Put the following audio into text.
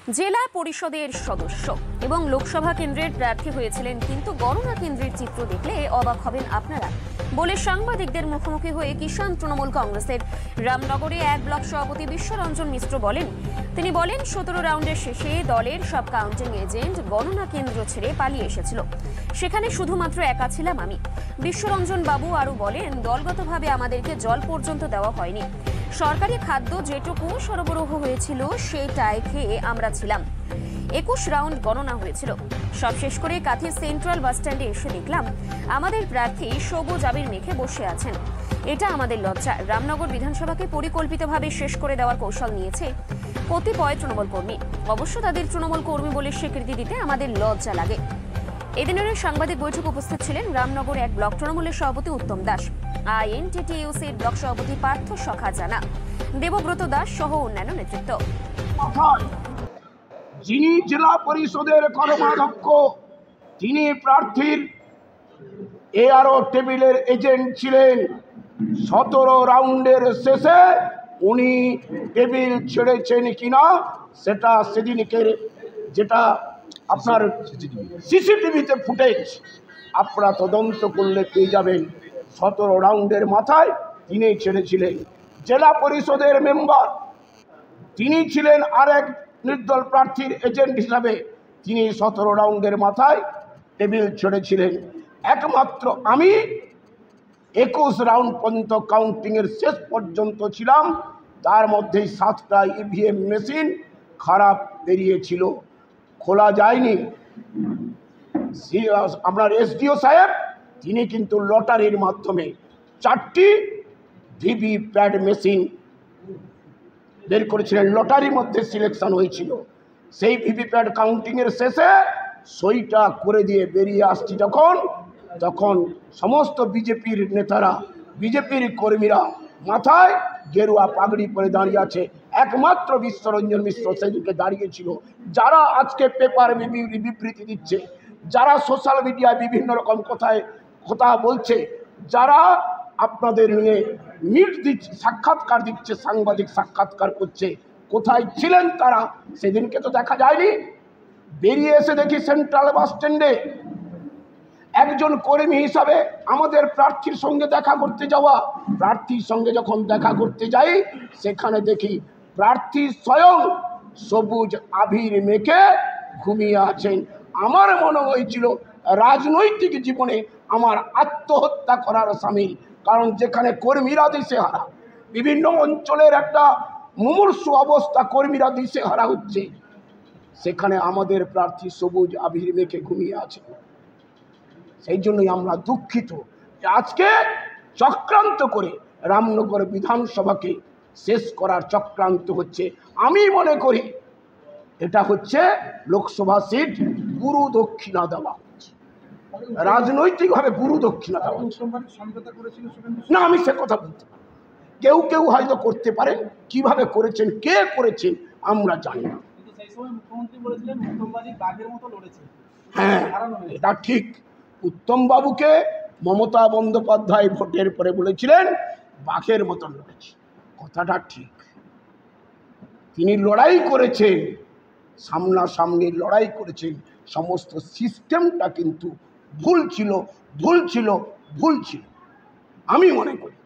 জেলা পরিষদের সদস্য এবং লোকসভা কেন্দ্রের প্রার্থী হয়েছিলেন, কিন্তু গণনা কেন্দ্রের চিত্র দেখলে অবাক হবেন আপনারা বলে সাংবাদিকদের মুখোমুখি হয়ে কিষাণ তৃণমূল কংগ্রেসের রামনগরে এক ব্লক সভাপতি বিশ্বরঞ্জন মিশ্র তিনি বলেন 17 রাউন্ডের শেষে দলের সব কাউন্টিং এজেন্ট গণনা কেন্দ্র ছেড়ে পালিয়ে এসেছিল, সেখানে শুধুমাত্র একা ছিলাম আমি। বিশ্বরঞ্জন বাবু আরও বলেন, দলগতভাবে আমাদেরকে জল পর্যন্ত দেওয়া হয়নি, সরকারি খাদ্য যেটুকু সরবরাহ হয়েছিল সেটাই খেয়ে আমরা ছিলাম। 21 রাউন্ড গণনা হয়েছিল, সব শেষ করে কাঁথি সেন্ট্রাল বাস স্ট্যান্ডে এসে দেখলাম আমাদের প্রার্থী সবুজ আবির মেখে বসে আছেন। এটা আমাদের লজ্জা। রামনগর বিধানসভাকে পরিকল্পিতভাবে শেষ করে দেওয়ার কৌশল নিয়েছে কতিপয় তৃণমূল কর্মী। অবশ্য তাদের তৃণমূল কর্মী বলে স্বীকৃতি দিতে আমাদের লজ্জা লাগে। এদিনের সাংবাদিক বৈঠক উপস্থিত ছিলেন রামনগর এক ব্লক তৃণমূলের সভাপতি উত্তম দাস, আইএনটিটিইউসির ব্লক সভাপতি পার্থ সখা জানা, দেবব্রত দাস সহ অন্যান্য নেতৃত্ব। যিনি জেলা পরিষদের কর্মাধ্যক্ষ, তিনি প্রার্থীর এআরও টেবিলের এজেন্ট ছিলেন। 17 রাউন্ডের শেষে উনি টেবিল ছেড়েছেন কিনা সেটা সেদিনকের যেটা আপনার সিসিটিভিতে ফুটেজ আপনারা তদন্ত করলে পেয়ে যাবেন। 17 রাউন্ডের মাথায় তিনি ছেড়েছিলেন। জেলা পরিষদের মেম্বার তিনি ছিলেন আরেক নির্দল প্রার্থীর এজেন্ট হিসাবে, তিনি 17 রাউন্ডের মাথায় টেবিল ছেড়েছিলেন। একমাত্র আমি 21 রাউন্ড পর্যন্ত কাউন্টিংয়ের শেষ পর্যন্ত ছিলাম। তার মধ্যে 7টা ইভিএম মেশিন খারাপ বেরিয়েছিল, খোলা যায়নি। আপনার এসডিও সাহেব তিনি কিন্তু লটারির মাধ্যমে 4টি ভিভিপ্যাট মেশিন বের করেছিলেন, লটারির মধ্যে সিলেকশন হয়েছিল। সেই ভিভিপ্যাট কাউন্টিংয়ের শেষে সইটা করে দিয়ে বেরিয়ে আসছি তখন সমস্ত বিজেপির নেতারা, বিজেপির কর্মীরা মাথায় গেরুয়া পাগড়ি পরে দাঁড়িয়ে আছে। একমাত্র বিশ্বরঞ্জন মিশ্র সেদিকে দাঁড়িয়েছিল। যারা আজকে পেপার বিবৃতি দিচ্ছে, যারা সোশ্যাল মিডিয়ায় বিভিন্ন রকম কথা বলছে, যারা আপনাদের নিয়ে মিট দিচ্ছে, সাক্ষাৎকার দিচ্ছে, সাংবাদিক সাক্ষাৎকার করছে, কোথায় ছিলেন তারা? সেদিনকে তো দেখা যায়নি। বেরিয়ে এসে দেখি সেন্ট্রাল বাস স্ট্যান্ডে একজন কর্মী হিসাবে আমাদের প্রার্থীর সঙ্গে দেখা করতে যাওয়া। প্রার্থীর সঙ্গে যখন দেখা করতে যাই, সেখানে দেখি প্রার্থী স্বয়ং সবুজ আবির মেখে ঘুমিয়ে আছেন। আমার মনে হয়েছিল রাজনৈতিক জীবনে আমার আত্মহত্যা করার সামিল। কারণ যেখানে কর্মীরা দিশেহারা, বিভিন্ন অঞ্চলের একটা মুমূর্ষু অবস্থা, কর্মীরা দিশেহারা হচ্ছে, সেখানে আমাদের প্রার্থী সবুজ আবির মেখে ঘুমিয়ে আছেন। সেই জন্যই আমরা দুঃখিত যে আজকে চক্রান্ত করে রামনগর বিধানসভাকে শেষ করার চক্রান্ত হচ্ছে। আমি মনে করি এটা হচ্ছে লোকসভা সিট গুরু দক্ষিণা দেওয়া, রাজনৈতিকভাবে গুরু দক্ষিণা দেওয়া। না, আমি সে কথা বলতে পারি। কেউ হয়তো করতে পারেন, কিভাবে করেছেন, কে করেছেন আমরা জানি না। হ্যাঁ, এটা ঠিক। উত্তম বাবুকে মমতা বন্দ্যোপাধ্যায় ভোটের পরে বলেছিলেন বাঘের মতন লড়েছে, কথাটা ঠিক। তিনি লড়াই করেছেন, সামনাসামনি লড়াই করেছেন। সমস্ত সিস্টেমটা কিন্তু ভুল ছিল আমি মনে করি।